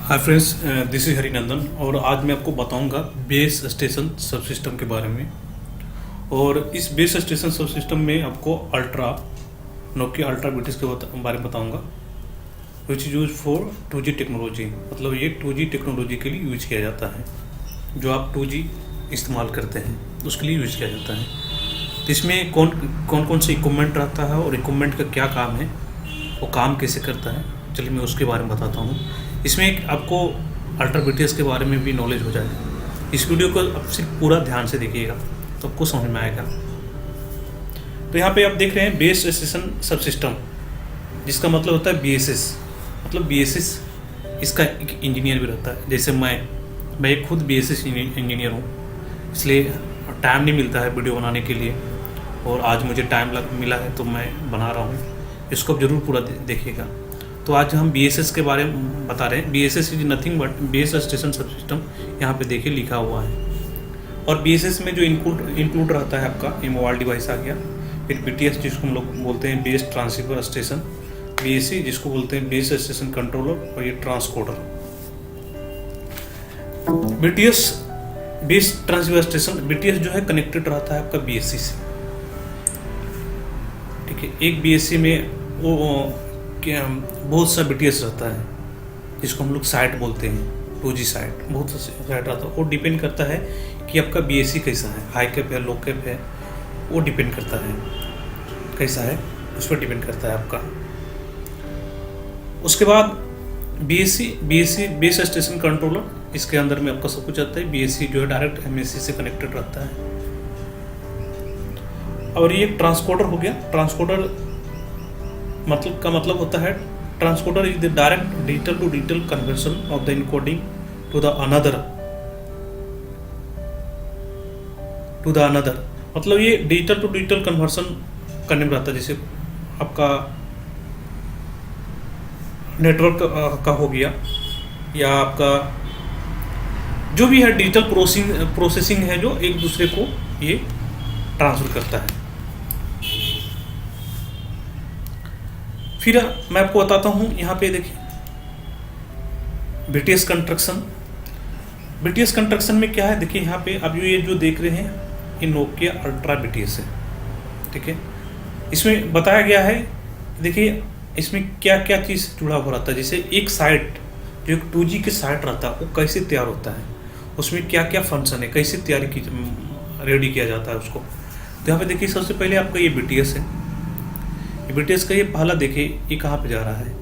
Hi friends, this is Harinandan और आज मैं आपको बताऊंगा बेस स्टेशन सब सिस्टम के बारे में। और इस बेस स्टेशन सब सिस्टम में आपको नोकिया अल्ट्रा बीटीएस के बारे में बताऊंगा, which is use for 2G technology. मतलब ये 2G टेक्नोलॉजी के लिए यूज किया जाता है। जो आप 2G इस्तेमाल करते हैं उसके लिए यूज किया जाता है। तो इसमें कौन से इक्विपमेंट रहता है और इक्विपमेंट का क्या काम है, वो काम कैसे करता है, चलिए मैं उसके बारे में बताता हूँ। इसमें एक आपको अल्ट्रा बीटीएस के बारे में भी नॉलेज हो जाएगा। इस वीडियो को आप सिर्फ पूरा ध्यान से देखिएगा तो आपको समझ में आएगा। तो यहाँ पे आप देख रहे हैं बेस स्टेशन सब सिस्टम, जिसका मतलब होता है BSS। मतलब BSS इसका एक इंजीनियर भी रहता है। जैसे मैं एक खुद BSS इंजीनियर हूँ, इसलिए टाइम नहीं मिलता है वीडियो बनाने के लिए, और आज मुझे टाइम मिला है तो मैं बना रहा हूँ। इसको आप जरूर पूरा देखिएगा। तो आज हम BSS के बारे में बता रहे हैं। BSS is nothing but base station सब सिस्टम, यहाँ पे देखिए लिखा हुआ है। और BSS में जो इंक्लूड रहता है आपका ये मोबाइल डिवाइस आ गया। फिर BTS जिसको हम लोग बोलते हैं बेस ट्रांसीवर स्टेशन, BSC जिसको बोलते हैं बेस स्टेशन कंट्रोलर, और ये ट्रांसकोडर। BTS base transceiver station, BTS जो है कनेक्टेड रहता है आपका BSC से। ठीक है, एक BSC में वो बहुत सा BTS रहता है जिसको हम लोग साइट बोलते हैं, 2G साइट। बहुत सा साइट रहता है, वो डिपेंड करता है कि आपका BSC कैसा है, हाई कैप है, लो कैप है, वो डिपेंड करता है कैसा है, उस पर डिपेंड करता है आपका। उसके बाद BSC बेस स्टेशन कंट्रोलर, इसके अंदर में आपका सब कुछ आता है। BSC जो है डायरेक्ट MSC से कनेक्टेड रहता है। और ये ट्रांसकोडर हो गया। ट्रांसकोडर मतलब होता है, transcoder is the direct digital to digital conversion of the encoding to the another. मतलब ये डिजिटल टू डिजिटल कन्वर्शन करने में रहता है। जैसे आपका नेटवर्क का हो गया, या आपका जो भी है डिजिटल प्रोसेसिंग है, जो एक दूसरे को ये ट्रांसफर करता है। फिर मैं आपको बताता हूँ, यहाँ पे देखिए BTS कंस्ट्रक्शन में क्या है। देखिए यहाँ पे अब ये जो देख रहे हैं ये नोकिया अल्ट्रा BTS है। ठीक है, इसमें बताया गया है, देखिए इसमें क्या क्या चीज़ जुड़ा हुआ रहता है। जैसे एक साइट जो एक 2G के साइट रहता है, वो कैसे तैयार होता है, उसमें क्या क्या फंक्शन है, कैसे रेडी किया जाता है उसको। तो यहाँ पे देखिए सबसे पहले आपका ये BTS है। BTS का ये पहला देखिए ये कहाँ पे जा रहा है,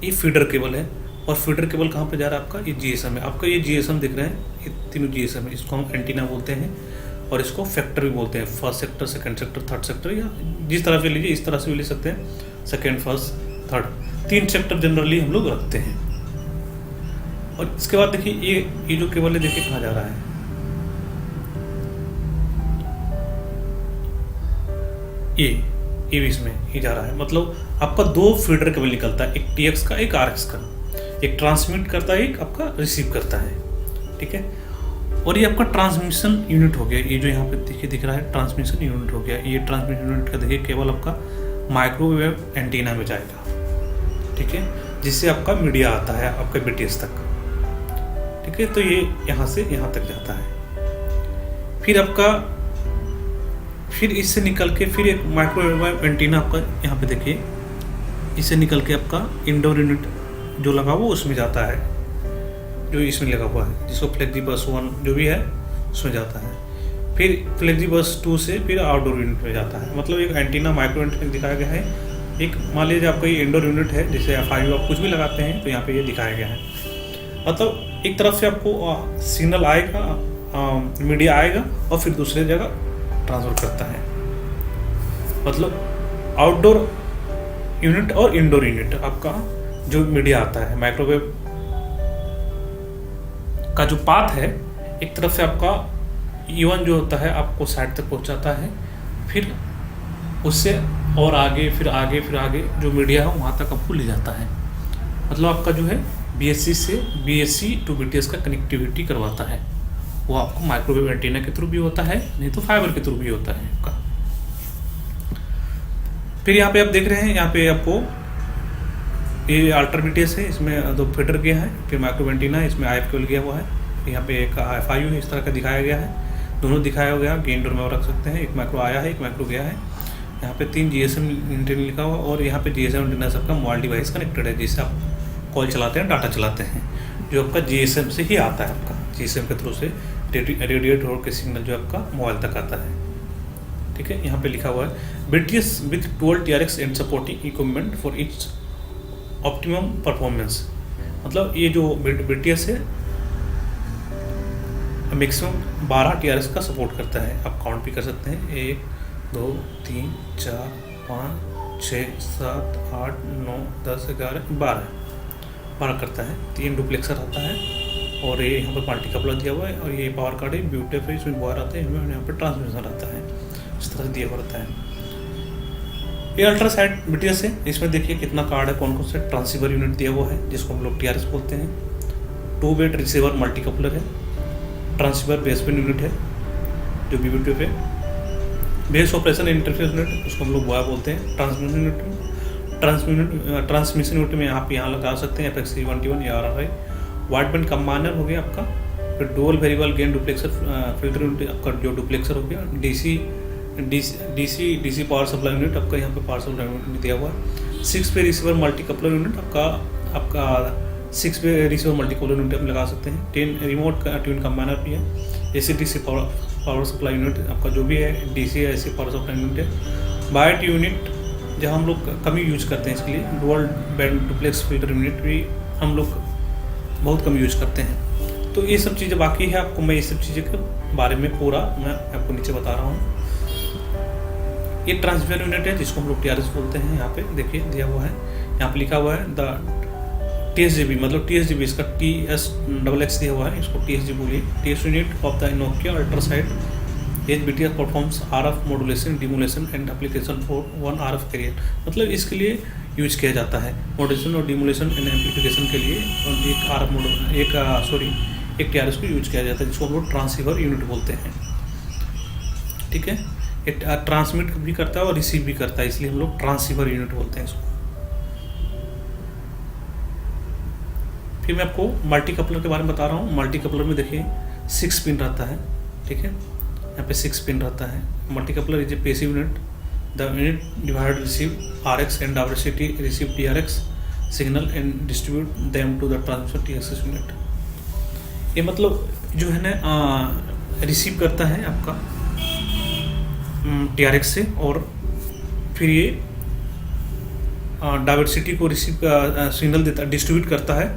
ये फीडर केबल है। और फीडर केबल कहाँ पे जा रहा है आपका, ये GSM है। आपका ये GSM दिख रहे हैं, ये तीनों GSM है। इसको हम एंटीना बोलते हैं और इसको फैक्टर भी बोलते हैं। First sector, second sector, third sector, या जिस तरह से लीजिए इस तरह से भी ले सकते हैं। Second, first, third, 3 sector generally हम लोग रखते हैं। और इसके बाद देखिए ये जो केबल है देखिए कहाँ जा रहा है, ये भी इसमें ही जा रहा है। मतलब आपका 2 फीडर केबल निकलता है, एक TX का, एक RX का। एक ट्रांसमिट करता है, एक आपका रिसीव करता है। ठीक है, और ये आपका ट्रांसमिशन यूनिट हो गया। ये जो यहाँ पे देखिए दिख रहा है ट्रांसमिशन यूनिट हो गया। ये ट्रांसमिशन यूनिट का देखिए केबल आपका माइक्रोवेव एंटीना में जाएगा। ठीक है, जिससे आपका मीडिया आता है आपका BTS तक। ठीक है, तो ये यहाँ से यहाँ तक जाता है। फिर इससे निकल के फिर एक माइक्रोवेव एंटीना आपका यहाँ पे देखिए, इससे निकल के आपका इंडोर यूनिट जो लगा हुआ उसमें जाता है, जो इसमें लगा हुआ है, जिसको फ्लेक्सीबस 1 जो भी है उसमें जाता है। फिर फ्लेक्सीबस 2 से फिर आउटडोर यूनिट में जाता है। मतलब एक एंटीना माइक्रो एंटीना दिखाया गया है। एक मान लीजिए आपका ये इंडोर यूनिट है, जैसे F5 आप कुछ भी लगाते हैं तो यहाँ पे ये दिखाया गया है। मतलब एक तरफ से आपको सिग्नल आएगा, मीडिया आएगा और फिर दूसरे जगह ट्रांसफर करता है। मतलब आउटडोर यूनिट और इंडोर यूनिट आपका जो मीडिया आता है, माइक्रोवेव का जो पाथ है, एक तरफ से आपका E1 जो होता है आपको साइड तक पहुंचाता है, फिर उससे और आगे फिर आगे जो मीडिया है वहाँ तक आपको ले जाता है। मतलब आपका जो है BSC से BSC टू BTS का कनेक्टिविटी करवाता है। वो आपको माइक्रोवेव एंटीना के थ्रू भी होता है, नहीं तो फाइबर के थ्रू भी होता है आपका। फिर यहाँ पे आप देख रहे हैं, यहाँ पे आपको ये अल्ट्रा BTS है, इसमें 2 फीडर गया है, फिर माइक्रो एंटीना है, इसमें IF केबल गया हुआ है, यहाँ पे एक FIU है, इस तरह का दिखाया गया है, दोनों दिखाया गया, गेन डोर में रख सकते हैं, एक माइक्रो आया है, एक माइक्रो गया है। यहाँ पे 3 GSM एंटीना लिखा हुआ, और यहाँ पे GSM एंटीना सबका मोबाइल डिवाइस कनेक्टेड है, जिससे आप कॉल चलाते हैं, डाटा चलाते हैं, जो आपका GSM से ही आता है, आपका GSM के थ्रू से रेडिएट हो के सिग्नल जो आपका मोबाइल तक आता है। ठीक है, यहाँ पे लिखा हुआ है BTS with 12 TRX and supporting equipment for its optimum performance. मतलब ये जो BTS है मैक्सिमम 12 TRX का सपोर्ट करता है, आप काउंट भी कर सकते हैं, 1 2 3 4 5 6 7 8 9 10 11 12 करता है। 3 डुप्लेक्सर आता है, और ये यहाँ पर मल्टी कपलर दिया हुआ है, और ये पावर कार्ड है, ब्यूटेफ है, इसमें वायर आते हैं, यहाँ पर ट्रांसमिशन आता है, इस तरह से दिया हुआ रहता है। ये अल्ट्रा साइड BTS है, इसमें देखिए कितना कार्ड है, कौन कौन से ट्रांसीवर यूनिट दिया हुआ है, जिसको हम लोग TRS बोलते हैं। 2 वेट रिसीवर मल्टी कपलर है, ट्रांसीवर बेसबैंड यूनिट है जो BBTF है, बेस ऑपरेशन इंटरफेस यूनिट उसको हम लोग वाया बोलते हैं। ट्रांसमिशन यूनिट में आप यहाँ लगा सकते हैं FX321 या RRI। वाइड बैंड कंबाइनर हो गया आपका, फिर dual variable gain duplexer filter unit आपका जो डुप्लेक्सर हो गया, DC पावर सप्लाई यूनिट आपका, यहाँ पे पावर सप्लाई यूनिट दिया हुआ है। 6 पे रिसीवर मल्टी कपलर यूनिट आपका 6 पे रिसीवर मल्टी कपलर यूनिट आप लगा सकते हैं। 10 रिमोट ट्यून कंबाइनर भी है। AC/DC पावर सप्लाई यूनिट आपका जो भी है, DC AC power supply unit है। बाइट यूनिट जहाँ हम लोग कम यूज करते हैं, इसके लिए dual band duplex filter unit भी हम लोग बहुत कम यूज करते हैं। तो ये सब चीज़ें बाकी है, आपको मैं ये सब चीज़ें के बारे में पूरा मैं आपको नीचे बता रहा हूँ। ये ट्रांसफर यूनिट है जिसको हम लोग TRS बोलते हैं। यहाँ पे देखिए दिया हुआ है, यहाँ पे लिखा हुआ है द TSGB, मतलब TSGB इसका TSXX दिया हुआ है, इसको TSG बोलिए। TS unit of the Nokia ultra site edge BTS performs RF modulation demodulation and application for 1 RF carrier. मतलब इसके लिए यूज किया जाता है मॉड्यूलेशन और डिमोलेशन एंड एम्पलीफिकेशन के लिए, और एक RF मॉड्यूल एक TRS को यूज किया जाता है, जिसको हम लोग ट्रांसीवर यूनिट बोलते हैं। ठीक है, ट्रांसमिट भी करता है और रिसीव भी करता है, इसलिए हम लोग ट्रांसीवर यूनिट बोलते हैं इसको। फिर मैं आपको मल्टी कपलर के बारे में बता रहा हूँ। मल्टी कपलर में देखिए 6 पिन रहता है। ठीक है, यहाँ पे 6 पिन रहता है। Multi coupler is a passive unit, the unit divide receive RX and diversity receive TRX signal and distribute them to the transfer TXS unit. ये मतलब जो है ना रिसीव करता है आपका TRX से, और फिर ये डायवर्सिटी को रिसीव सिग्नल देता है, डिस्ट्रीब्यूट करता है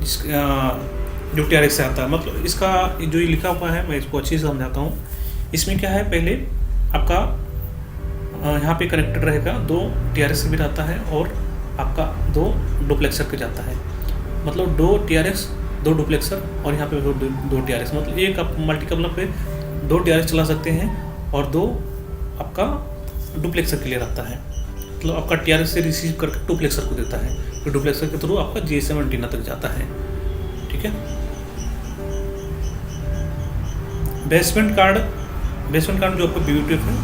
जो TRX से आता है। मतलब इसका जो ये लिखा हुआ है मैं इसको अच्छे से समझाता हूँ। इसमें क्या है, पहले आपका यहाँ पे कनेक्टेड रहेगा, 2 TRX भी रहता है और आपका 2 डुप्लेक्सर के जाता है। मतलब 2 TRX 2 डुप्लेक्सर और यहाँ पे 2 TRX, मतलब एक आप मल्टी कपलर पे 2 TRX चला सकते हैं और 2 आपका डुप्लेक्सर के लिए रहता है। मतलब आपका TRX से रिसीव करके डुप्लेक्सर को देता है, फिर डुप्लेक्सर के थ्रू आपका GSM एंटीना तक जाता है। ठीक है, बेसबैंड कार्ड जो आपका BBTF है,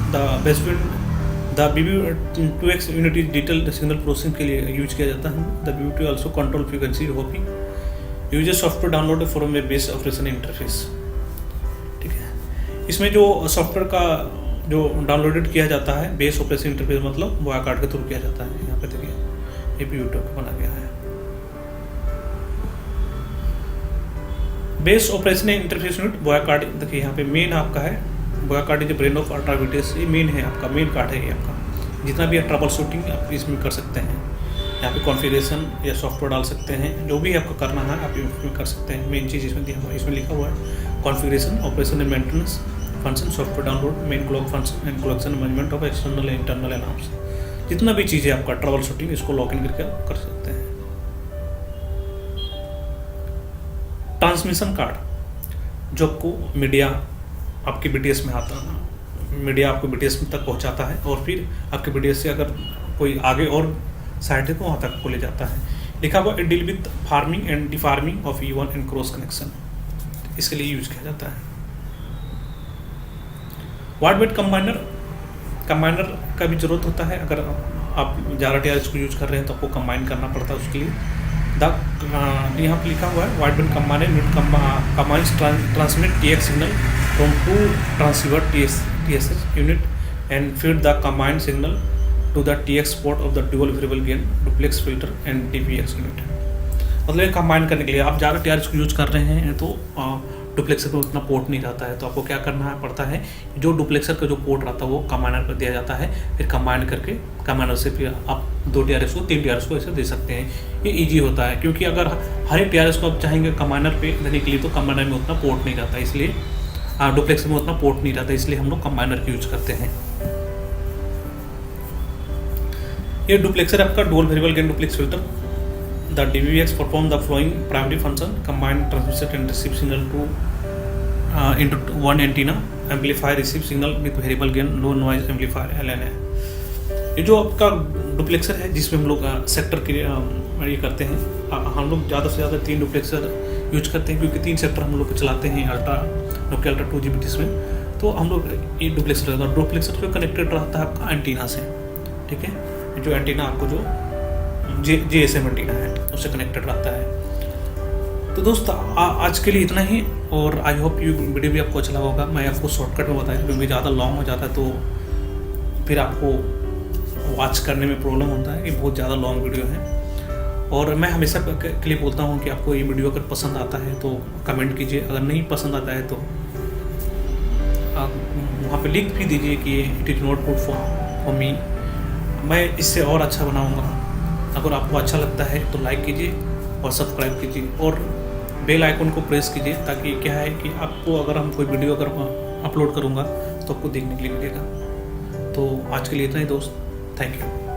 the BB2X unit is digital signal processing के लिए यूज किया जाता है। The BBTF also control frequency hopping uses software download from A base operation interface. ठीक है, इसमें जो सॉफ्टवेयर का जो डाउनलोडेड किया जाता है बेस ऑपरेशन इंटरफेस, मतलब वाया कार्ड के थ्रू किया जाता है। यहाँ पे देखिए ये BBTF बना गया है। Base operation interface unit via card, देखिए यहाँ पे मेन आपका है via card is brain of ultra BTS। ये मेन है आपका, मेन कार्ड है ये आपका। जितना भी ट्रबल शूटिंग आप इसमें कर सकते हैं। यहाँ पे कॉन्फ़िगरेशन या सॉफ्टवेयर डाल सकते हैं, जो भी आपको करना है आप इसमें कर सकते हैं। मेन चीज़ इसमें दिया हुआ है, इसमें लिखा हुआ है configuration, operation and maintenance function, software download, main clock function and collection management of external and internal alarms. जितना भी चीज़ है आपका ट्रबल शूटिंग, इसको लॉक इन करके कर सकते हैं। ट्रांसमिशन कार्ड जो आपको मीडिया आपके BTS में आता है, मीडिया आपको BTS में तक पहुंचाता है, और फिर आपके BTS से अगर कोई आगे और साइड है तो वहाँ तक को ले जाता है। लिखा हुआ deal with forming and deforming of E1 and cross connection, इसके लिए यूज किया जाता है। वाइड बैंड कंबाइनर का भी जरूरत होता है। अगर आप ज़्यादा TRS को यूज कर रहे हैं तो आपको कंबाइन करना पड़ता है उसके लिए। यहाँ पर लिखा हुआ है wideband combines transmit TX signal from 2 transceiver TSS unit and feed the combined signal to the TX port of the dual variable gain duplex filter and DVX unit. मतलब ये कंबाइन करने के लिए आप ज़्यादा TRS को यूज कर रहे हैं तो डुप्लेक्सर पर उतना पोर्ट नहीं रहता है, तो आपको क्या करना पड़ता है, जो डुप्लेक्सर का जो पोर्ट रहता है वो कंबाइनर पर दिया जाता है, फिर कंबाइन करके कंबाइनर से फिर आप 2 TRS को 3 TRS को ऐसे दे सकते हैं। ये ईजी होता है क्योंकि अगर हर एक TRS को आप चाहेंगे कंबाइनर पे देने के लिए तो कंबाइनर में उतना पोर्ट नहीं रहता, इसलिए डुप्लेक्सर में उतना पोर्ट नहीं रहता, इसलिए हम लोग कंबाइनर की यूज करते हैं। ये डुप्लेक्सर आपका dual variable gain duplex filter. The DVX perform the following primary function: combine transmit and receive signal into one antenna, amplify receive signal with variable gain low noise amplifier LNA। ये जो आपका duplexer है जिसमें हम लोग sector के ये करते हैं, हम लोग ज़्यादा से ज़्यादा 3 डुप्लेक्सर यूज करते हैं क्योंकि 3 सेक्टर हम लोग चलाते हैं नोकिया अल्ट्रा 2 GBTs में। तो हम लोग ये डुप्लेक्सर जो कनेक्टेड रहता है आपका एंटीना से, ठीक है, जो एंटीना आपको जो GSM एंटीना है उससे कनेक्टेड रहता है। तो दोस्त आज के लिए इतना ही, और आई होप ये वीडियो भी आपको अच्छा लगा होगा। मैं आपको शॉर्टकट में बताया क्योंकि ज़्यादा लॉन्ग हो जाता है तो फिर आपको वॉच करने में प्रॉब्लम होता है कि बहुत ज़्यादा लॉन्ग वीडियो है। और मैं हमेशा के लिए बोलता हूँ कि आपको ये वीडियो अगर पसंद आता है तो कमेंट कीजिए, अगर नहीं पसंद आता है तो आप वहाँ पे लिख भी दीजिए कि it is not good for me, मैं इससे और अच्छा बनाऊँगा। अगर आपको अच्छा लगता है तो लाइक कीजिए और सब्सक्राइब कीजिए और बेल आइकन को प्रेस कीजिए, ताकि क्या है कि आपको अगर हम कोई वीडियो अगर अपलोड करूँगा तो आपको देखने के लिए मिलेगा। तो आज के लिए इतना ही दोस्त, थैंक यू।